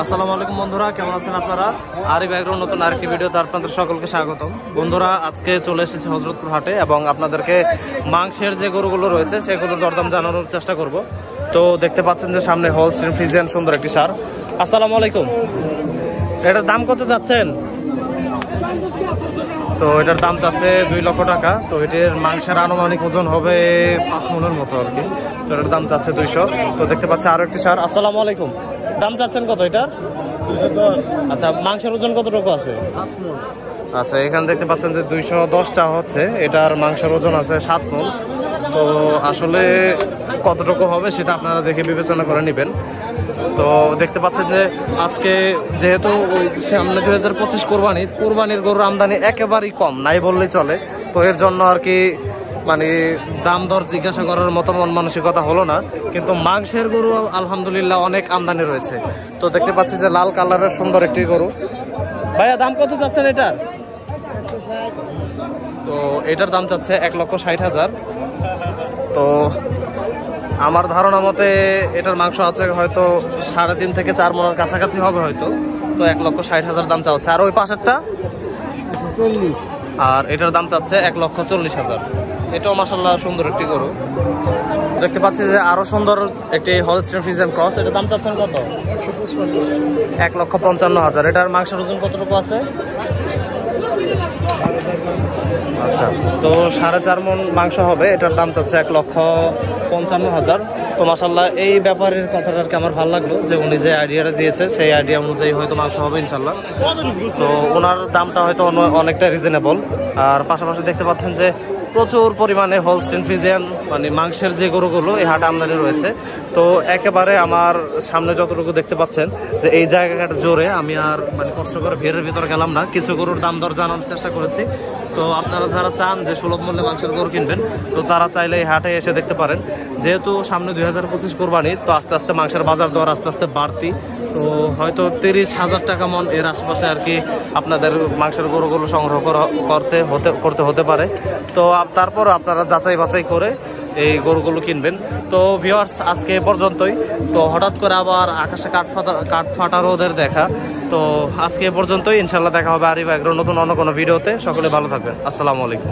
আসসালামু আলাইকুম বন্ধুরা, কেমন আছেন আপনারা? আরিফ এগ্রোর নতুন আরেকটি ভিডিওতে আপনাদের সকলকে স্বাগতম। বন্ধুরা, আজকে চলে এসেছি হযরতপুর হাটে এবং আপনাদেরকে মাংসের যে গরুগুলো রয়েছে সেগুলোর দরদাম জানানোর চেষ্টা করব। তো দেখতে পাচ্ছেন যে সামনে হোলস্টাইন ফ্রিজিয়ান সুন্দর একটি সার। আসসালামু আলাইকুম। এটার দাম কত চাচ্ছেন? তো এটার দাম চাচ্ছে 2 লক্ষ টাকা। তো এটির মাংসের আনুমানিক ওজন হবে 5 মনের মতো আর কি। তো এটার দাম চাচ্ছে 200। তো দেখতে পাচ্ছি আরো একটি সার। আসসালামু আলাইকুম। দাম চাচ্ছেন কত এটার? 210। আচ্ছা, মাংসের ওজন কতটুকু আছে? আচ্ছা, এখানে দেখতে পাচ্ছেন যে 210 চা হচ্ছে। এটার মাংসের ওজন আছে 7 মণ। তো আসলে কতটুকু হবে সেটা আপনারা দেখে বিবেচনা করে নেবেন। তো দেখতে পাচ্ছেন যে আজকে যেহেতু সামনে 2025 কোরবানির গরুর আমদানি একেবারেই কম, নাই বললেই চলে। তো এর জন্য আর কি মানে দাম দর জিজ্ঞাসা করার মতো মন মানসিকতা হলো না, কিন্তু মাংসের গরু আলহামদুলিল্লাহ অনেক আমদানি রয়েছে। তো দেখতে পাচ্ছি যে লাল কালারের সুন্দর একটি গরু। ভাইয়া, দাম কত চাচ্ছেন এটার? তো এটার দাম চাচ্ছে 1,60,000। তো আমার ধারণা মতে এটার মাংস আছে হয়তো 3.5 থেকে 4 মণের কাছাকাছি হবে হয়তো। তো 1,60,000 দাম চাচ্ছে। আর ওই পাশেরটা? 40। আর এটার দাম চাচ্ছে 1,40,000। এটাও মাশাআল্লাহ সুন্দর একটি গরু। দেখতে পাচ্ছি যে আরো সুন্দর একটি হলস্টাইন ফ্রিজিয়ান ক্রস। এটার দাম চাচ্ছেন কত? 1,55,000। এটার মাংসের ওজন কতটুকু আছে? আচ্ছা, তো 4.5 মণ মাংস হবে। এটার দাম চাচ্ছে 1,55,000। তো মাশাআল্লাহ এই ব্যাপারের কথাটা আর কি আমার ভালো লাগলো যে উনি যে আইডিয়াটা দিয়েছে সেই আইডিয়া অনুযায়ী হয়তো মাংস হবে ইনশাল্লাহ। তো ওনার দামটা হয়তো অনেকটা রিজনেবল। আর পাশাপাশি দেখতে পাচ্ছেন যে প্রচুর পরিমাণে হোলস্টাইন ফ্রিজিয়ান মানে মাংসের যে গরুগুলো এই হাটে আমদানি রয়েছে। তো একেবারে আমার সামনে যতটুকু দেখতে পাচ্ছেন যে এই জায়গাটা জোরে আমি আর মানে কষ্ট করে ভিড়ের ভিতরে গেলাম না, কিছু গরুর দাম দর জানানোর চেষ্টা করেছি। তো আপনারা যারা চান যে সুলভ মূল্যে মাংসের গরু কিনবেন, তো তারা চাইলে এই হাটে এসে দেখতে পারেন। যেহেতু সামনে 2025 কোরবানি, তো আস্তে আস্তে মাংসের বাজার দর আস্তে আস্তে বাড়তি। তো হয়তো 30,000 টাকা মণ এর আশপাশে আর কি আপনাদের মাংসের গরুগুলো সংগ্রহ করতে হতে পারে। তো তারপর আপনারা যাচাই বাছাই করে এই গরুগুলো কিনবেন। তো ভিউয়ার্স, আজকে এ পর্যন্তই। তো হঠাৎ করে আবার আকাশে কাঠ ফাটা রোদের দেখা। তো আজকে এ পর্যন্তই। ইনশাল্লাহ দেখা হবে আরিফ এগ্রোর নতুন অন্য কোনো ভিডিওতে। সকলে ভালো থাকবেন। আসসালামু আলাইকুম।